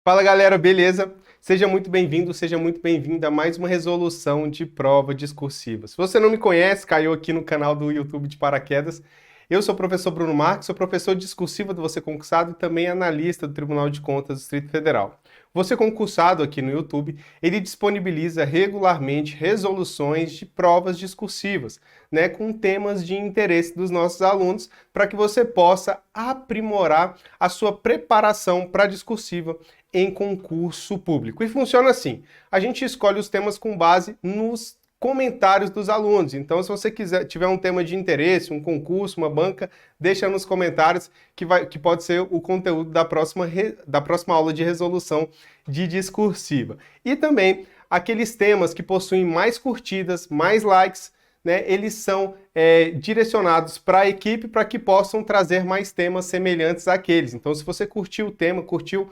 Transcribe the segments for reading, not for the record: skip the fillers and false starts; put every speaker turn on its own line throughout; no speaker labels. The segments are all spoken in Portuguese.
Fala galera, beleza? Seja muito bem-vindo, seja muito bem-vinda a mais uma resolução de prova discursiva. Se você não me conhece, caiu aqui no canal do YouTube de paraquedas. Eu sou o professor Bruno Marques, sou professor discursivo do Você Concursado e também analista do Tribunal de Contas do Distrito Federal. Você Concursado aqui no YouTube, ele disponibiliza regularmente resoluções de provas discursivas, né, com temas de interesse dos nossos alunos, para que você possa aprimorar a sua preparação para a discursiva em concurso público. E funciona assim: a gente escolhe os temas com base nos comentários dos alunos. Então, se você tiver um tema de interesse, um concurso, uma banca, deixa nos comentários que pode ser o conteúdo da próxima aula de resolução de discursiva. E também aqueles temas que possuem mais curtidas, mais likes, né, eles são direcionados para a equipe para que possam trazer mais temas semelhantes àqueles. Então, se você curtiu o tema, curtiu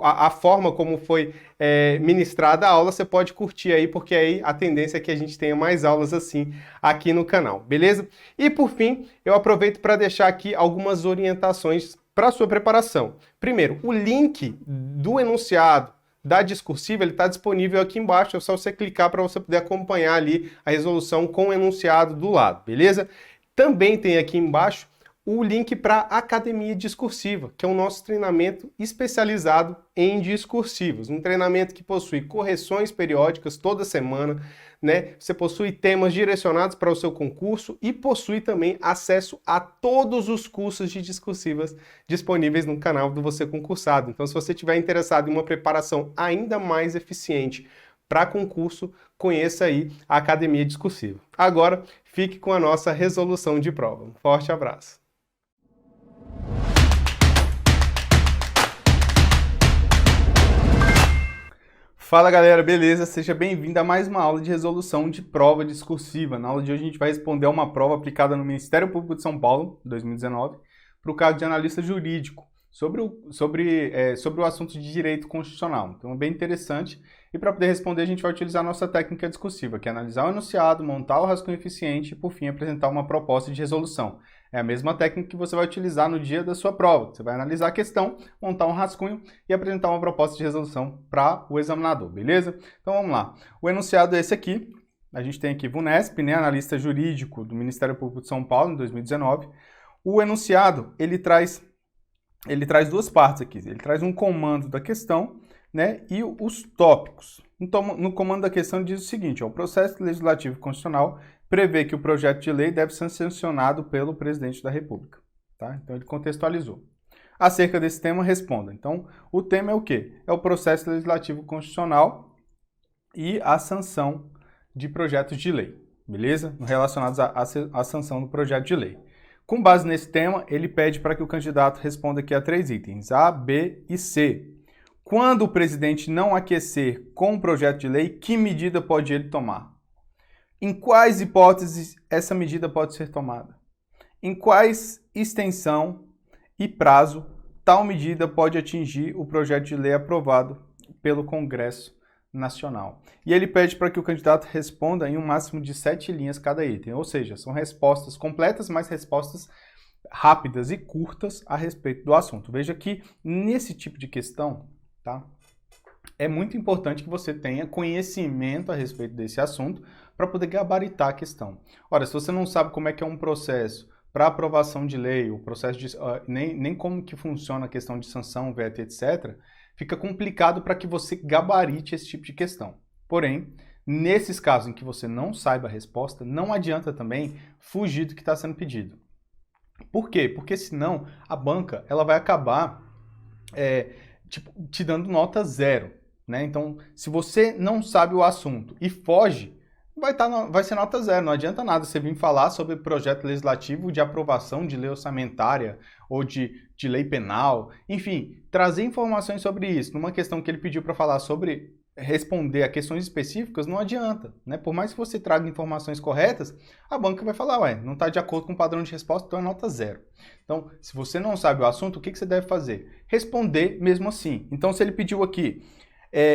a forma como foi ministrada a aula, você pode curtir aí, porque aí a tendência é que a gente tenha mais aulas assim aqui no canal, beleza? E por fim, eu aproveito para deixar aqui algumas orientações para a sua preparação. Primeiro, o link do enunciado da discursiva, ele está disponível aqui embaixo, é só você clicar para você poder acompanhar ali a resolução com o enunciado do lado, beleza? Também tem aqui embaixo o link para a Academia Discursiva, que é o nosso treinamento especializado em discursivos. Um treinamento que possui correções periódicas toda semana, né? Você possui temas direcionados para o seu concurso e possui também acesso a todos os cursos de discursivas disponíveis no canal do Você Concursado. Então, se você estiver interessado em uma preparação ainda mais eficiente para concurso, conheça aí a Academia Discursiva. Agora, fique com a nossa resolução de prova. Um forte abraço! Fala galera, beleza? Seja bem-vindo a mais uma aula de resolução de prova discursiva. Na aula de hoje a gente vai responder a uma prova aplicada no Ministério Público de São Paulo, 2019, para o cargo de analista jurídico, sobre o assunto de direito constitucional. Então é bem interessante. E para poder responder a gente vai utilizar a nossa técnica discursiva, que é analisar o enunciado, montar o rascunho eficiente e por fim apresentar uma proposta de resolução. É a mesma técnica que você vai utilizar no dia da sua prova. Você vai analisar a questão, montar um rascunho e apresentar uma proposta de resolução para o examinador, beleza? Então vamos lá. O enunciado é esse aqui. A gente tem aqui VUNESP, né, analista jurídico do Ministério Público de São Paulo, em 2019. O enunciado, ele traz duas partes aqui. Ele traz um comando da questão, né, e os tópicos. Então, no comando da questão diz o seguinte: ó, o processo legislativo constitucional prevê que o projeto de lei deve ser sancionado pelo presidente da República. Tá? Então, ele contextualizou. Acerca desse tema, responda. Então, o tema é o quê? É o processo legislativo constitucional e a sanção de projetos de lei, beleza? Relacionados à sanção do projeto de lei. Com base nesse tema, ele pede para que o candidato responda aqui a 3 itens, A, B e C. Quando o presidente não aquecer com o projeto de lei, que medida pode ele tomar? Em quais hipóteses essa medida pode ser tomada? Em quais extensão e prazo tal medida pode atingir o projeto de lei aprovado pelo Congresso Nacional? E ele pede para que o candidato responda em um máximo de 7 linhas cada item, ou seja, são respostas completas, mas respostas rápidas e curtas a respeito do assunto. Veja que nesse tipo de questão, tá? É muito importante que você tenha conhecimento a respeito desse assunto para poder gabaritar a questão. Ora, se você não sabe como é que é um processo para aprovação de lei, o processo de, nem como que funciona a questão de sanção, veto, etc., fica complicado para que você gabarite esse tipo de questão. Porém, nesses casos em que você não saiba a resposta, não adianta também fugir do que está sendo pedido. Por quê? Porque senão a banca ela vai acabar te dando nota 0. Né? Então, se você não sabe o assunto e foge, vai ser nota 0. Não adianta nada você vir falar sobre projeto legislativo de aprovação de lei orçamentária ou de lei penal. Enfim, trazer informações sobre isso. Numa questão que ele pediu para falar sobre responder a questões específicas, não adianta. Né? Por mais que você traga informações corretas, a banca vai falar, ué, não está de acordo com o padrão de resposta, então é nota 0. Então, se você não sabe o assunto, o que você deve fazer? Responder mesmo assim. Então, se ele pediu aqui,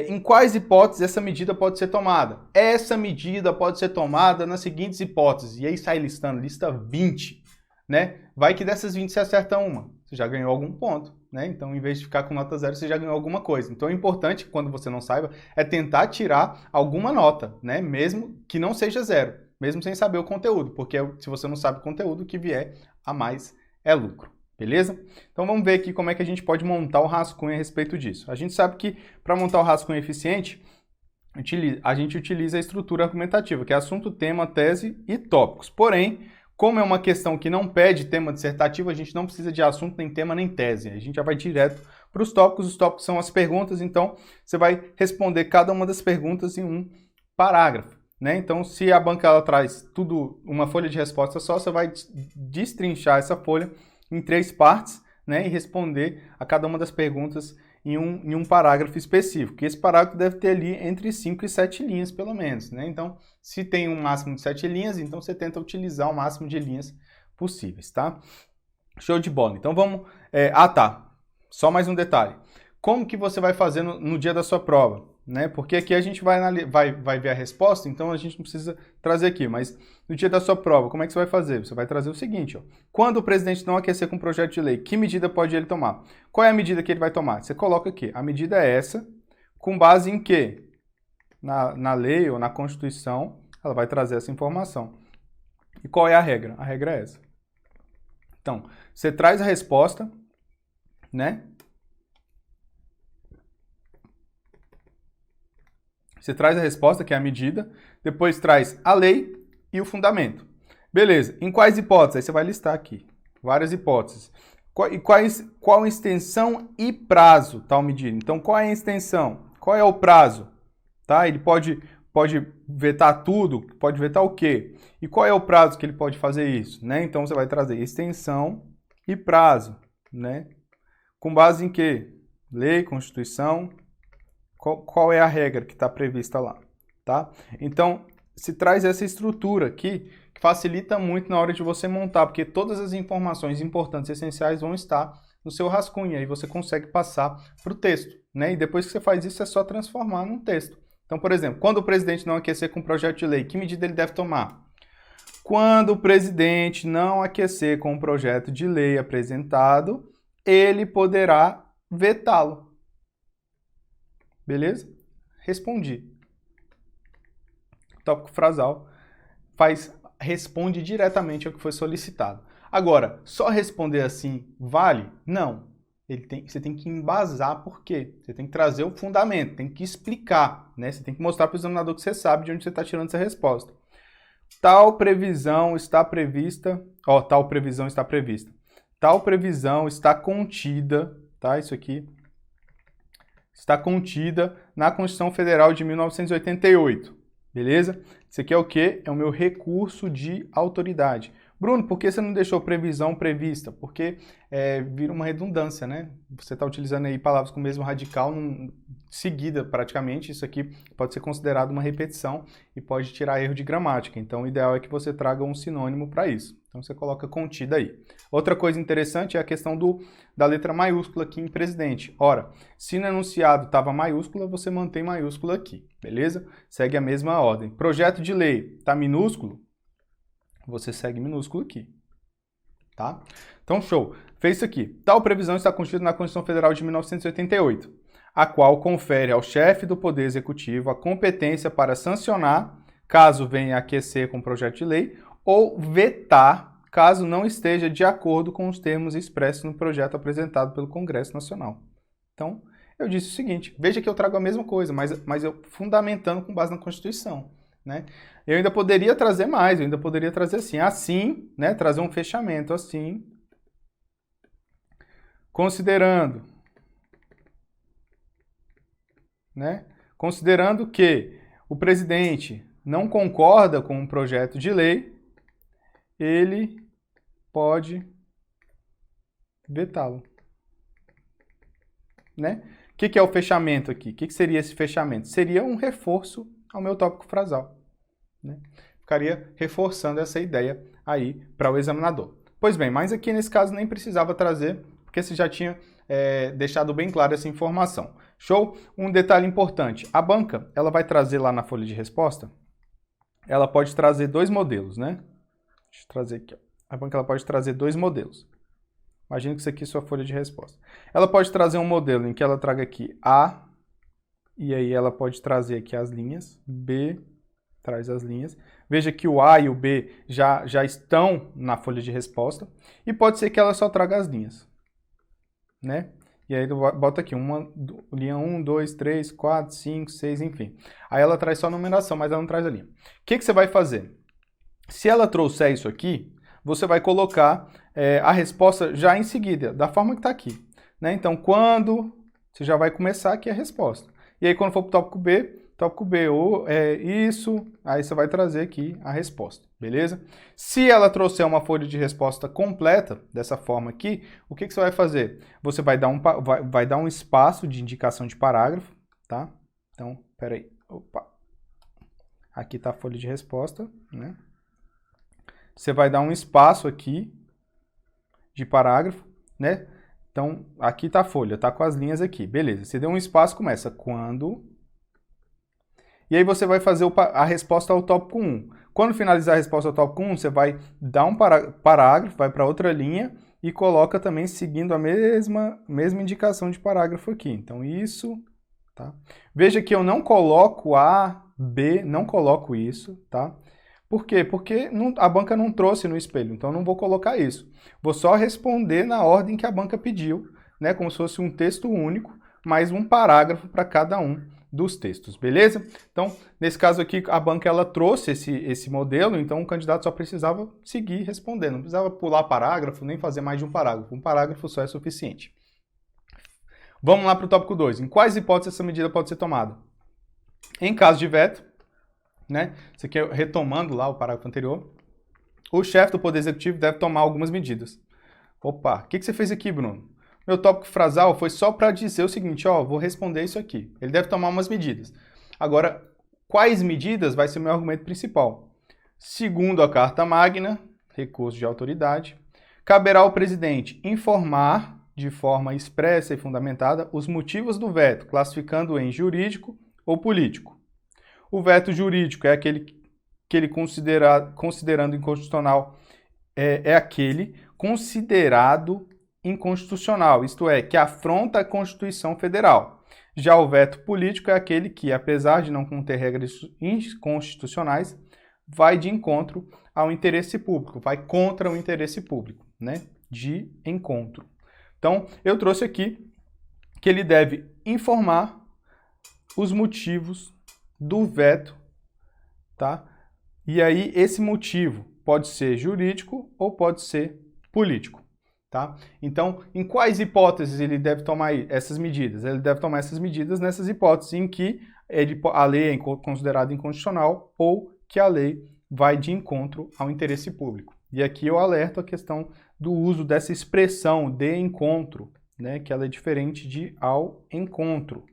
em quais hipóteses essa medida pode ser tomada? Essa medida pode ser tomada nas seguintes hipóteses. E aí sai listando, lista 20. Né? Vai que dessas 20 você acerta uma. Você já ganhou algum ponto. né? Então, em vez de ficar com nota 0, você já ganhou alguma coisa. Então, é importante, quando você não saiba, é tentar tirar alguma nota, né? Mesmo que não seja 0, mesmo sem saber o conteúdo, porque se você não sabe o conteúdo, o que vier a mais é lucro, beleza? Então, vamos ver aqui como é que a gente pode montar o rascunho a respeito disso. A gente sabe que, para montar o rascunho eficiente, a gente utiliza a estrutura argumentativa, que é assunto, tema, tese e tópicos. Porém, como é uma questão que não pede tema dissertativo, a gente não precisa de assunto, nem tema, nem tese. A gente já vai direto para os tópicos. Os tópicos são as perguntas, então você vai responder cada uma das perguntas em um parágrafo, né? Então, se a banca ela traz tudo, uma folha de resposta só, você vai destrinchar essa folha em 3 partes, né? E responder a cada uma das perguntas em um parágrafo específico. E esse parágrafo deve ter ali entre 5 e 7 linhas, pelo menos, né? Então, se tem um máximo de 7 linhas, então você tenta utilizar o máximo de linhas possíveis, tá? Show de bola. Então, vamos... tá. Só mais um detalhe. Como que você vai fazer no dia da sua prova? Né? Porque aqui a gente vai ver a resposta, então a gente não precisa trazer aqui, mas no dia da sua prova, como é que você vai fazer? Você vai trazer o seguinte, ó. Quando o presidente não aquecer com o projeto de lei, que medida pode ele tomar? Qual é a medida que ele vai tomar? Você coloca aqui, a medida é essa, com base em quê? Na lei ou na Constituição, ela vai trazer essa informação. E qual é a regra? A regra é essa. Então, você traz a resposta, né? Você traz a resposta, que é a medida, depois traz a lei e o fundamento. Beleza, em quais hipóteses? Aí você vai listar aqui, várias hipóteses. Qual extensão e prazo tal medida? Então, qual é a extensão? Qual é o prazo? Tá? Ele pode vetar tudo, pode vetar o quê? E qual é o prazo que ele pode fazer isso? Né? Então, você vai trazer extensão e prazo. Né? Com base em quê? Lei, Constituição... Qual é a regra que está prevista lá, tá? Então, se traz essa estrutura aqui, que facilita muito na hora de você montar, porque todas as informações importantes e essenciais vão estar no seu rascunho, aí você consegue passar para o texto, né? E depois que você faz isso, é só transformar num texto. Então, por exemplo, quando o presidente não aquecer com o projeto de lei, que medida ele deve tomar? Quando o presidente não aquecer com o projeto de lei apresentado, ele poderá vetá-lo. Beleza? Respondi. Tópico frasal responde diretamente ao que foi solicitado. Agora, só responder assim vale? Não. Você tem que embasar por quê. Você tem que trazer o fundamento, tem que explicar, né? Você tem que mostrar para o examinador que você sabe de onde você está tirando essa resposta. Tal previsão está prevista, tal previsão está prevista. Tal previsão está contida, tá? Isso aqui está contida na Constituição Federal de 1988, beleza? Isso aqui é o quê? É o meu recurso de autoridade. Bruno, por que você não deixou previsão prevista? Porque vira uma redundância, né? Você está utilizando aí palavras com o mesmo radical seguida praticamente. Isso aqui pode ser considerado uma repetição e pode tirar erro de gramática. Então, o ideal é que você traga um sinônimo para isso. Então, você coloca contida aí. Outra coisa interessante é a questão da letra maiúscula aqui em presidente. Ora, se no enunciado estava maiúscula, você mantém maiúscula aqui, beleza? Segue a mesma ordem. Projeto de lei está minúsculo? Você segue minúsculo aqui, tá? Então, show. Fez isso aqui. Tal previsão está contida na Constituição Federal de 1988, a qual confere ao chefe do Poder Executivo a competência para sancionar, caso venha a aquecer com o projeto de lei, ou vetar, caso não esteja de acordo com os termos expressos no projeto apresentado pelo Congresso Nacional. Então, eu disse o seguinte, veja que eu trago a mesma coisa, mas eu fundamentando com base na Constituição, né? Eu ainda poderia trazer mais, eu ainda poderia trazer assim, né? Trazer um fechamento assim, considerando, né? Considerando que o presidente não concorda com um projeto de lei, ele pode vetá-lo, né? O que é o fechamento aqui? O que seria esse fechamento? Seria um reforço ao meu tópico frasal, né? Ficaria reforçando essa ideia aí para o examinador. Pois bem, mas aqui nesse caso nem precisava trazer, porque você já tinha deixado bem claro essa informação. Show? Um detalhe importante, a banca, ela vai trazer lá na folha de resposta, ela pode trazer 2 modelos, né? Deixa eu trazer aqui, ó. A banca ela pode trazer 2 modelos. Imagina que isso aqui é sua folha de resposta. Ela pode trazer um modelo em que ela traga aqui A, e aí ela pode trazer aqui as linhas, B, traz as linhas. Veja que o A e o B já estão na folha de resposta. E pode ser que ela só traga as linhas, né? E aí bota aqui, linha 1, 2, 3, 4, 5, 6, enfim. Aí ela traz só a numeração, mas ela não traz a linha. O que você vai fazer? Se ela trouxer isso aqui, você vai colocar a resposta já em seguida, da forma que está aqui, né? Então, quando você já vai começar aqui a resposta. E aí, quando for para o tópico B, ou isso, aí você vai trazer aqui a resposta, beleza? Se ela trouxer uma folha de resposta completa, dessa forma aqui, o que você vai fazer? Você vai dar um espaço de indicação de parágrafo, tá? Então, peraí, opa. Aqui está a folha de resposta, né? Você vai dar um espaço aqui de parágrafo, né? Então, aqui está a folha, tá com as linhas aqui. Beleza, você deu um espaço, começa quando... E aí você vai fazer a resposta ao tópico 1. Quando finalizar a resposta ao tópico 1, você vai dar um parágrafo, vai para outra linha e coloca também seguindo a mesma indicação de parágrafo aqui. Então, isso, tá? Veja que eu não coloco A, B, não coloco isso, tá? Por quê? Porque a banca não trouxe no espelho, então eu não vou colocar isso. Vou só responder na ordem que a banca pediu, né? Como se fosse um texto único, mais um parágrafo para cada um dos textos, beleza? Então, nesse caso aqui, a banca ela trouxe esse modelo, então o candidato só precisava seguir respondendo, não precisava pular parágrafo, nem fazer mais de um parágrafo. Um parágrafo só é suficiente. Vamos lá para o tópico 2. Em quais hipóteses essa medida pode ser tomada? Em caso de veto, né? Isso aqui é retomando lá o parágrafo anterior. O chefe do Poder Executivo deve tomar algumas medidas. Opa, o que você fez aqui, Bruno? Meu tópico frasal foi só para dizer o seguinte, ó, vou responder isso aqui. Ele deve tomar umas medidas. Agora, quais medidas vai ser o meu argumento principal? Segundo a Carta Magna, recurso de autoridade, caberá ao presidente informar de forma expressa e fundamentada os motivos do veto, classificando em jurídico ou político. O veto jurídico é aquele que ele considerando inconstitucional, é aquele considerado inconstitucional, isto é, que afronta a Constituição Federal. Já o veto político é aquele que, apesar de não conter regras inconstitucionais, vai de encontro ao interesse público, vai contra o interesse público, né? De encontro. Então, eu trouxe aqui que ele deve informar os motivos do veto, tá? E aí, esse motivo pode ser jurídico ou pode ser político. Tá? Então, em quais hipóteses ele deve tomar essas medidas? Ele deve tomar essas medidas nessas hipóteses em que a lei é considerada inconstitucional ou que a lei vai de encontro ao interesse público. E aqui eu alerto a questão do uso dessa expressão de encontro, né? Que ela é diferente de ao encontro.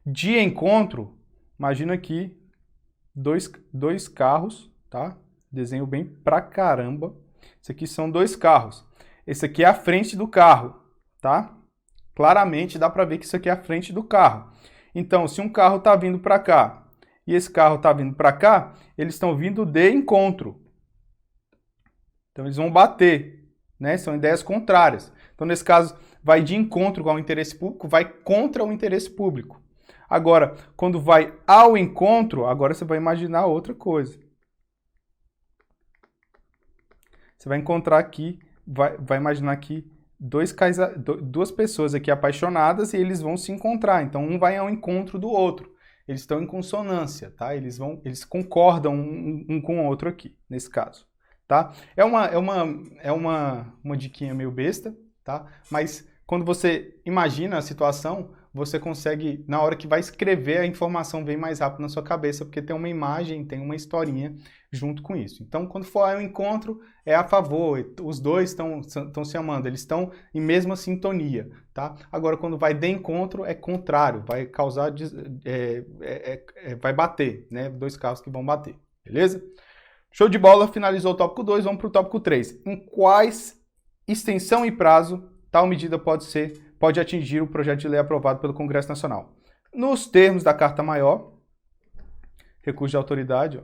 De encontro, imagina aqui dois carros, tá? Desenho bem pra caramba. Isso aqui são dois carros. Esse aqui é a frente do carro, tá? Claramente dá para ver que isso aqui é a frente do carro. Então, se um carro está vindo para cá e esse carro está vindo para cá, eles estão vindo de encontro. Então, eles vão bater, né? São ideias contrárias. Então, nesse caso, vai de encontro com o interesse público, vai contra o interesse público. Agora, quando vai ao encontro, agora você vai imaginar outra coisa. Você vai encontrar aqui, vai imaginar aqui duas pessoas aqui apaixonadas e eles vão se encontrar. Então, um vai ao encontro do outro. Eles estão em consonância, tá? Eles concordam um com o outro aqui, nesse caso, tá? É uma diquinha meio besta, tá? Mas quando você imagina a situação, você consegue, na hora que vai escrever, a informação vem mais rápido na sua cabeça, porque tem uma imagem, tem uma historinha junto com isso. Então, quando for ao encontro, é a favor, os dois estão se amando, eles estão em mesma sintonia, tá? Agora, quando vai de encontro, é contrário, vai causar, vai bater, né? Dois carros que vão bater, beleza? Show de bola, finalizou o tópico 2, vamos para o tópico 3. Em quais extensão e prazo tal medida pode atingir o projeto de lei aprovado pelo Congresso Nacional? Nos termos da Carta Maior, recurso de autoridade, ó,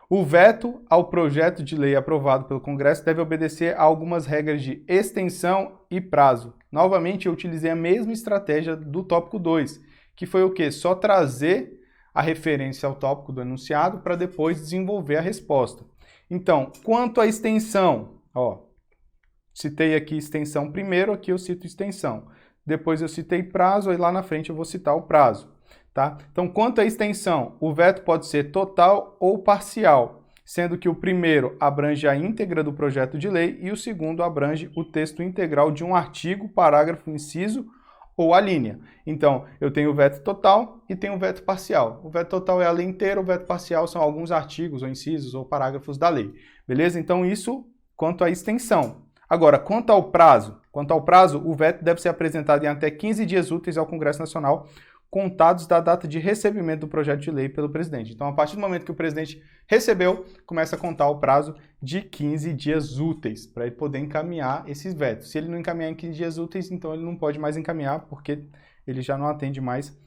O veto ao projeto de lei aprovado pelo Congresso deve obedecer a algumas regras de extensão e prazo. Novamente, eu utilizei a mesma estratégia do tópico 2, que foi o quê? Só trazer a referência ao tópico do enunciado para depois desenvolver a resposta. Então, quanto à extensão, citei aqui extensão primeiro, aqui eu cito extensão. Depois eu citei prazo, aí lá na frente eu vou citar o prazo. Tá? Então, quanto à extensão, o veto pode ser total ou parcial, sendo que o primeiro abrange a íntegra do projeto de lei e o segundo abrange o texto integral de um artigo, parágrafo, inciso ou a linha. Então, eu tenho o veto total e tenho o veto parcial. O veto total é a lei inteira, o veto parcial são alguns artigos ou incisos ou parágrafos da lei. Beleza? Então, isso quanto à extensão. Agora, quanto ao prazo, o veto deve ser apresentado em até 15 dias úteis ao Congresso Nacional, contados da data de recebimento do projeto de lei pelo presidente. Então, a partir do momento que o presidente recebeu, começa a contar o prazo de 15 dias úteis, para ele poder encaminhar esses vetos. Se ele não encaminhar em 15 dias úteis, então ele não pode mais encaminhar, porque ele já não atende mais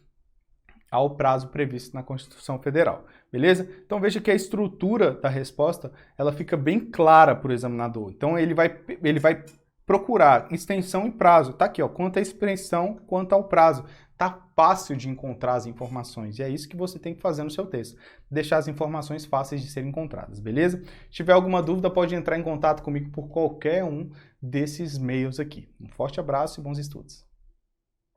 ao prazo previsto na Constituição Federal. Beleza? Então, veja que a estrutura da resposta, ela fica bem clara para o examinador. Então, ele vai procurar extensão e prazo. Tá aqui, quanto à extensão, quanto ao prazo. Tá fácil de encontrar as informações, e é isso que você tem que fazer no seu texto, deixar as informações fáceis de serem encontradas, beleza? Se tiver alguma dúvida, pode entrar em contato comigo por qualquer um desses meios aqui. Um forte abraço e bons estudos!